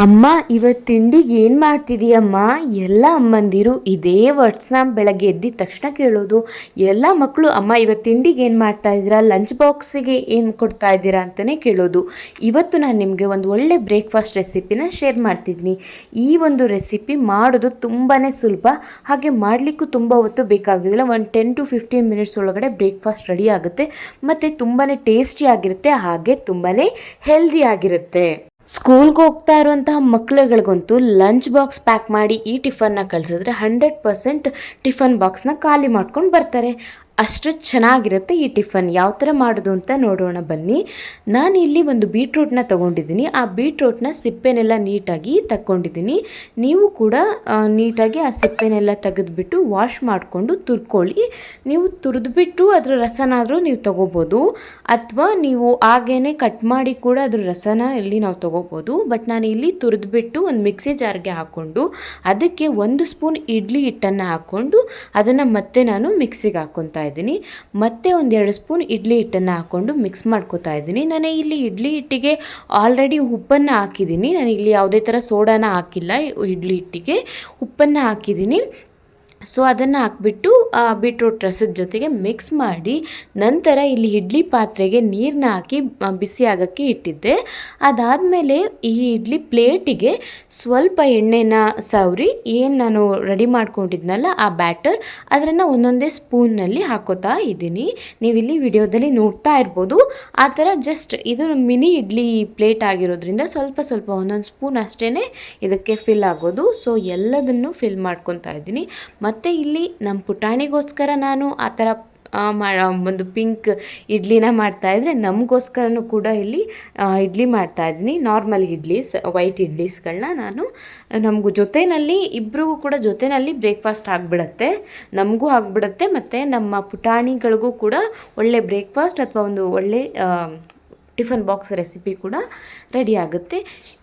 ಅಮ್ಮ ಇವತ್ತು ತಿಂಡಿಗೆ ಏನು ಮಾಡ್ತಿದೀಯಮ್ಮ? ಎಲ್ಲ ಅಮ್ಮಂದಿರು ಇದೇ ವರ್ಡ್ಸ್ನ ಬೆಳಗ್ಗೆ ಎದ್ದಿದ ತಕ್ಷಣ ಕೇಳೋದು. ಎಲ್ಲ ಮಕ್ಕಳು ಅಮ್ಮ ಇವತ್ತು ತಿಂಡಿಗೆ ಏನು ಮಾಡ್ತಾ ಇದ್ದೀರಾ, ಲಂಚ್ ಬಾಕ್ಸಿಗೆ ಏನು ಕೊಡ್ತಾ ಇದ್ದೀರಾ ಅಂತಲೇ ಕೇಳೋದು. ಇವತ್ತು ನಾನು ನಿಮಗೆ ಒಂದು ಒಳ್ಳೆ ಬ್ರೇಕ್ಫಾಸ್ಟ್ ರೆಸಿಪಿನ ಶೇರ್ ಮಾಡ್ತಿದ್ದೀನಿ. ಈ ಒಂದು ರೆಸಿಪಿ ಮಾಡೋದು ತುಂಬಾ ಸುಲಭ, ಹಾಗೆ ಮಾಡಲಿಕ್ಕೂ ತುಂಬ ಹೊತ್ತು ಬೇಕಾಗೋದಿಲ್ಲ. ಒಂದು 10 to 15 ಮಿನಿಟ್ಸ್ ಒಳಗಡೆ ಬ್ರೇಕ್ಫಾಸ್ಟ್ ರೆಡಿ ಆಗುತ್ತೆ ಮತ್ತು ತುಂಬಾ ಟೇಸ್ಟಿ ಆಗಿರುತ್ತೆ, ಹಾಗೆ ತುಂಬಾ ಹೆಲ್ದಿ ಆಗಿರುತ್ತೆ. ಸ್ಕೂಲ್ಗೆ ಹೋಗ್ತಾ ಇರುವಂತಹ ಮಕ್ಕಳುಗಳಿಗಂತೂ ಲಂಚ್ ಬಾಕ್ಸ್ ಪ್ಯಾಕ್ ಮಾಡಿ ಈ ಟಿಫನ್ನ ಕಳಿಸಿದ್ರೆ 100% ಟಿಫನ್ ಬಾಕ್ಸ್ನ ಖಾಲಿ ಮಾಡ್ಕೊಂಡು ಬರ್ತಾರೆ. ಅಷ್ಟು ಚೆನ್ನಾಗಿರುತ್ತೆ ಈ ಟಿಫನ್. ಯಾವ ಥರ ಮಾಡೋದು ಅಂತ ನೋಡೋಣ ಬನ್ನಿ. ನಾನು ಇಲ್ಲಿ ಒಂದು ಬೀಟ್ರೂಟ್ನ ತೊಗೊಂಡಿದ್ದೀನಿ. ಆ ಬೀಟ್ರೂಟ್ನ ಸಿಪ್ಪೆನೆಲ್ಲ ನೀಟಾಗಿ ತಗೊಂಡಿದ್ದೀನಿ. ನೀವು ಕೂಡ ನೀಟಾಗಿ ಆ ಸಿಪ್ಪೆನೆಲ್ಲ ತೆಗೆದುಬಿಟ್ಟು ವಾಶ್ ಮಾಡಿಕೊಂಡು ತುರ್ಕೊಳ್ಳಿ. ನೀವು ತುರಿದ್ಬಿಟ್ಟು ಅದರ ರಸನಾದರೂ ನೀವು ತೊಗೋಬೋದು, ಅಥವಾ ನೀವು ಹಾಗೇ ಕಟ್ ಮಾಡಿ ಕೂಡ ಅದ್ರ ರಸನ ಇಲ್ಲಿ ನಾವು ತೊಗೋಬೋದು. ಬಟ್ ನಾನು ಇಲ್ಲಿ ತುರಿದ್ಬಿಟ್ಟು ಒಂದು ಮಿಕ್ಸಿ ಜಾರ್ಗೆ ಹಾಕ್ಕೊಂಡು ಅದಕ್ಕೆ 1 ಸ್ಪೂನ್ ಇಡ್ಲಿ ಹಿಟ್ಟನ್ನು ಹಾಕ್ಕೊಂಡು ಅದನ್ನು ಮತ್ತೆ ನಾನು ಮಿಕ್ಸಿಗೆ ಹಾಕ್ಕೊತಾ ಇದ್ದೀನಿ. ಮತ್ತೆ 1-2 ಸ್ಪೂನ್ ಇಡ್ಲಿ ಹಿಟ್ಟನ್ನು ಹಾಕ್ಕೊಂಡು ಮಿಕ್ಸ್ ಮಾಡ್ಕೋತಾ ಇದ್ದೀನಿ. ನಾನು ಇಲ್ಲಿ ಇಡ್ಲಿ ಹಿಟ್ಟಿಗೆ ಆಲ್ರೆಡಿ ಉಪ್ಪನ್ನು ಹಾಕಿದ್ದೀನಿ. ನಾನು ಇಲ್ಲಿ ಯಾವುದೇ ಥರ ಸೋಡಾನ ಹಾಕಿಲ್ಲ, ಇಡ್ಲಿ ಹಿಟ್ಟಿಗೆ ಉಪ್ಪನ್ನು ಹಾಕಿದ್ದೀನಿ. ಸೊ ಅದನ್ನು ಹಾಕ್ಬಿಟ್ಟು ಬೀಟ್ರೂಟ್ ರಸದ ಜೊತೆಗೆ ಮಿಕ್ಸ್ ಮಾಡಿ ನಂತರ ಇಲ್ಲಿ ಇಡ್ಲಿ ಪಾತ್ರೆಗೆ ನೀರನ್ನ ಹಾಕಿ ಬಿಸಿ ಆಗೋಕ್ಕೆ ಇಟ್ಟಿದ್ದೆ. ಅದಾದಮೇಲೆ ಈ ಇಡ್ಲಿ ಪ್ಲೇಟಿಗೆ ಸ್ವಲ್ಪ ಎಣ್ಣೆನ ಸವರಿ ಏನು ನಾನು ರೆಡಿ ಮಾಡ್ಕೊಂಡಿದ್ನಲ್ಲ ಆ ಬ್ಯಾಟರ್ ಅದನ್ನು ಒಂದೊಂದೇ ಸ್ಪೂನ್ನಲ್ಲಿ ಹಾಕೋತಾ ಇದ್ದೀನಿ. ನೀವಿಲ್ಲಿ ವಿಡಿಯೋದಲ್ಲಿ ನೋಡ್ತಾ ಇರ್ಬೋದು. ಆ ಥರ ಜಸ್ಟ್ ಇದು ಮಿನಿ ಇಡ್ಲಿ ಪ್ಲೇಟ್ ಆಗಿರೋದ್ರಿಂದ ಸ್ವಲ್ಪ ಸ್ವಲ್ಪ ಒಂದೊಂದು ಸ್ಪೂನ್ ಅಷ್ಟೇ ಇದಕ್ಕೆ ಫಿಲ್ ಆಗೋದು. ಸೊ ಎಲ್ಲದನ್ನು ಫಿಲ್ ಮಾಡ್ಕೊತಾ ಇದ್ದೀನಿ. ಮತ್ತು ಇಲ್ಲಿ ನಮ್ಮ ಪುಟಾಣಿಗೋಸ್ಕರ ನಾನು ಆ ಥರ ಒಂದು ಪಿಂಕ್ ಇಡ್ಲಿನ ಮಾಡ್ತಾಯಿದ್ರೆ ನಮಗೋಸ್ಕರನೂ ಕೂಡ ಇಲ್ಲಿ ಇಡ್ಲಿ ಮಾಡ್ತಾಯಿದ್ದೀನಿ. ನಾರ್ಮಲ್ ಇಡ್ಲೀಸ್, ವೈಟ್ ಇಡ್ಲೀಸ್ಗಳನ್ನ ನಾನು ನಮಗೂ ಜೊತೆಯಲ್ಲಿ ಇಬ್ಬರಿಗೂ ಕೂಡ ಜೊತೆಯಲ್ಲಿ ಬ್ರೇಕ್ಫಾಸ್ಟ್ ಆಗಿಬಿಡತ್ತೆ, ನಮಗೂ ಆಗಿಬಿಡುತ್ತೆ ಮತ್ತು ನಮ್ಮ ಪುಟಾಣಿಗಳಿಗೂ ಕೂಡ ಒಳ್ಳೆ ಬ್ರೇಕ್ಫಾಸ್ಟ್ ಅಥವಾ ಒಂದು ಒಳ್ಳೆ ಟಿಫನ್ ಬಾಕ್ಸ್ ರೆಸಿಪಿ ಕೂಡ ರೆಡಿ ಆಗುತ್ತೆ.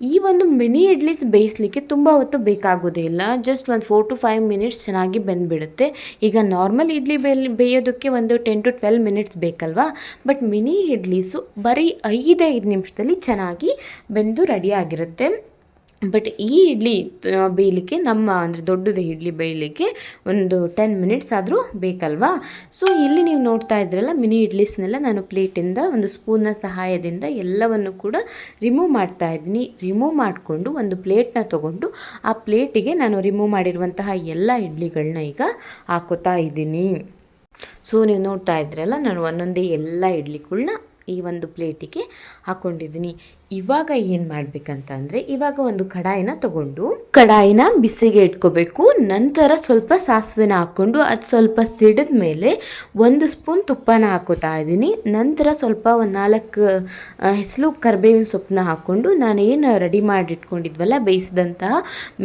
ಈ ಒಂದು ಮಿನಿ ಇಡ್ಲೀಸ್ ಬೇಯಿಸಲಿಕ್ಕೆ ತುಂಬ ಹೊತ್ತು ಬೇಕಾಗೋದೇ ಇಲ್ಲ, ಜಸ್ಟ್ ಒಂದು 4 to 5 ಮಿನಿಟ್ಸ್ ಚೆನ್ನಾಗಿ ಬೆಂದುಬಿಡುತ್ತೆ. ಈಗ ನಾರ್ಮಲ್ ಇಡ್ಲಿ ಬೇಯೋದಕ್ಕೆ ಒಂದು 10 to 12 ಮಿನಿಟ್ಸ್ ಬೇಕಲ್ವಾ, ಬಟ್ ಮಿನಿ ಇಡ್ಲೀಸು ಬರೀ 5 ನಿಮಿಷದಲ್ಲಿ ಚೆನ್ನಾಗಿ ಬೆಂದು ರೆಡಿ ಆಗಿರುತ್ತೆ. ಬಟ್ ಈ ಇಡ್ಲಿ ಬೇಯಲಿಕ್ಕೆ ಅಂದರೆ ದೊಡ್ಡದು ಇಡ್ಲಿ ಬೇಯಲಿಕ್ಕೆ ಒಂದು 10 ಮಿನಿಟ್ಸ್ ಆದರೂ ಬೇಕಲ್ವಾ. ಸೊ ಇಲ್ಲಿ ನೀವು ನೋಡ್ತಾ ಇದ್ರಲ್ಲ ಮಿನಿ ಇಡ್ಲೀಸ್ನೆಲ್ಲ ನಾನು ಪ್ಲೇಟಿಂದ ಒಂದು ಸ್ಪೂನ್ನ ಸಹಾಯದಿಂದ ಎಲ್ಲವನ್ನು ಕೂಡ ರಿಮೂವ್ ಮಾಡ್ತಾ ಇದ್ದೀನಿ. ರಿಮೂವ್ ಮಾಡಿಕೊಂಡು ಒಂದು ಪ್ಲೇಟ್ನ ತೊಗೊಂಡು ಆ ಪ್ಲೇಟಿಗೆ ನಾನು ರಿಮೂವ್ ಮಾಡಿರುವಂತಹ ಎಲ್ಲ ಇಡ್ಲಿಗಳನ್ನ ಈಗ ಹಾಕೋತಾ ಇದ್ದೀನಿ. ಸೊ ನೀವು ನೋಡ್ತಾ ಇದ್ರಲ್ಲ ನಾನು ಒಂದೊಂದೇ ಎಲ್ಲ ಇಡ್ಲಿಗಳನ್ನ ಈ ಒಂದು ಪ್ಲೇಟಿಗೆ ಹಾಕ್ಕೊಂಡಿದ್ದೀನಿ. ಇವಾಗ ಏನು ಮಾಡಬೇಕಂತ ಅಂದರೆ ಇವಾಗ ಒಂದು ಕಡಾಯಿನ ತಗೊಂಡು ಕಡಾಯಿನ ಬಿಸಿಗೆ ಇಟ್ಕೋಬೇಕು. ನಂತರ ಸ್ವಲ್ಪ ಸಾಸಿವೆನ ಹಾಕ್ಕೊಂಡು ಅದು ಸ್ವಲ್ಪ ಸಿಡಿದ ಮೇಲೆ 1 ಸ್ಪೂನ್ ತುಪ್ಪನ ಹಾಕೋತಾ ಇದ್ದೀನಿ. ನಂತರ ಸ್ವಲ್ಪ ಒಂದು 4 ಹೆಸರು ಕರಿಬೇವಿನ ಸೊಪ್ಪನ್ನ ಹಾಕ್ಕೊಂಡು ನಾನೇನು ರೆಡಿ ಮಾಡಿಟ್ಕೊಂಡಿದ್ವಲ್ಲ ಬೇಯಿಸಿದಂತಹ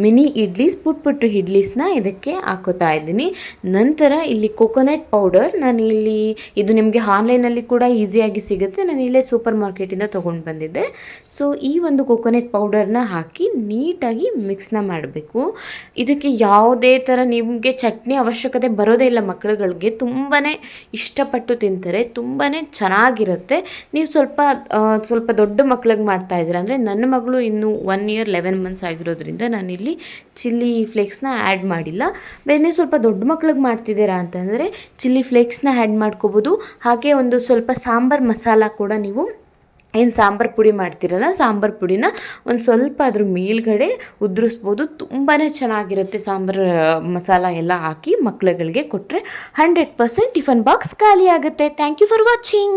ಮಿನಿ ಇಡ್ಲೀಸ್ ಪುಟ್ಟು ಇಡ್ಲೀಸ್ನ ಇದಕ್ಕೆ ಹಾಕೋತಾ ಇದ್ದೀನಿ. ನಂತರ ಇಲ್ಲಿ ಕೊಕೊನಟ್ ಪೌಡರ್, ನಾನು ಇಲ್ಲಿ ಇದು ನಿಮಗೆ ಆನ್ಲೈನಲ್ಲಿ ಕೂಡ ಈಸಿಯಾಗಿ ಸಿಗುತ್ತೆ, ನಾನು ಇಲ್ಲೇ ಸೂಪರ್ ಮಾರ್ಕೆಟಿಂದ ತೊಗೊಂಡು ಬಂದಿದ್ದೆ. ಸೊ ಈ ಒಂದು ಕೊಕೊನಟ್ ಪೌಡರ್ನ ಹಾಕಿ ನೀಟಾಗಿ ಮಿಕ್ಸ್ನ ಮಾಡಬೇಕು. ಇದಕ್ಕೆ ಯಾವುದೇ ಥರ ನಿಮಗೆ ಚಟ್ನಿ ಅವಶ್ಯಕತೆ ಬರೋದೇ ಇಲ್ಲ. ಮಕ್ಕಳುಗಳಿಗೆ ತುಂಬಾ ಇಷ್ಟಪಟ್ಟು ತಿಂತಾರೆ, ತುಂಬಾ ಚೆನ್ನಾಗಿರುತ್ತೆ. ನೀವು ಸ್ವಲ್ಪ ದೊಡ್ಡ ಮಕ್ಳಿಗೆ ಮಾಡ್ತಾ ಇದ್ದೀರಾ ಅಂದರೆ, ನನ್ನ ಮಗಳು ಇನ್ನೂ 1 year 11 months ಆಗಿರೋದ್ರಿಂದ ನಾನಿಲ್ಲಿ ಚಿಲ್ಲಿ ಫ್ಲೇಕ್ಸ್ನ ಆ್ಯಡ್ ಮಾಡಿಲ್ಲ. ಬೇರೆ ನೀವು ಸ್ವಲ್ಪ ದೊಡ್ಡ ಮಕ್ಳಿಗೆ ಮಾಡ್ತಿದ್ದೀರಾ ಅಂತಂದರೆ ಚಿಲ್ಲಿ ಫ್ಲೇಕ್ಸ್ನ ಆ್ಯಡ್ ಮಾಡ್ಕೋಬೋದು. ಹಾಗೆ ಒಂದು ಸ್ವಲ್ಪ ಸಾಂಬಾರು ಮಸಾಲ ಕೂಡ ನೀವು ಏನು ಸಾಂಬಾರು ಪುಡಿ ಮಾಡ್ತಿರಲ್ಲ ಸಾಂಬಾರು ಪುಡಿನ ಒಂದು ಸ್ವಲ್ಪ ಅದ್ರ ಮೇಲ್ಗಡೆ ಉದುರಿಸ್ಬೋದು. ತುಂಬಾ ಚೆನ್ನಾಗಿರುತ್ತೆ. ಸಾಂಬಾರು ಮಸಾಲ ಎಲ್ಲ ಹಾಕಿ ಮಕ್ಕಳುಗಳಿಗೆ ಕೊಟ್ಟರೆ 100% ಟಿಫನ್ ಬಾಕ್ಸ್ ಖಾಲಿ ಆಗುತ್ತೆ. Thank you for watching.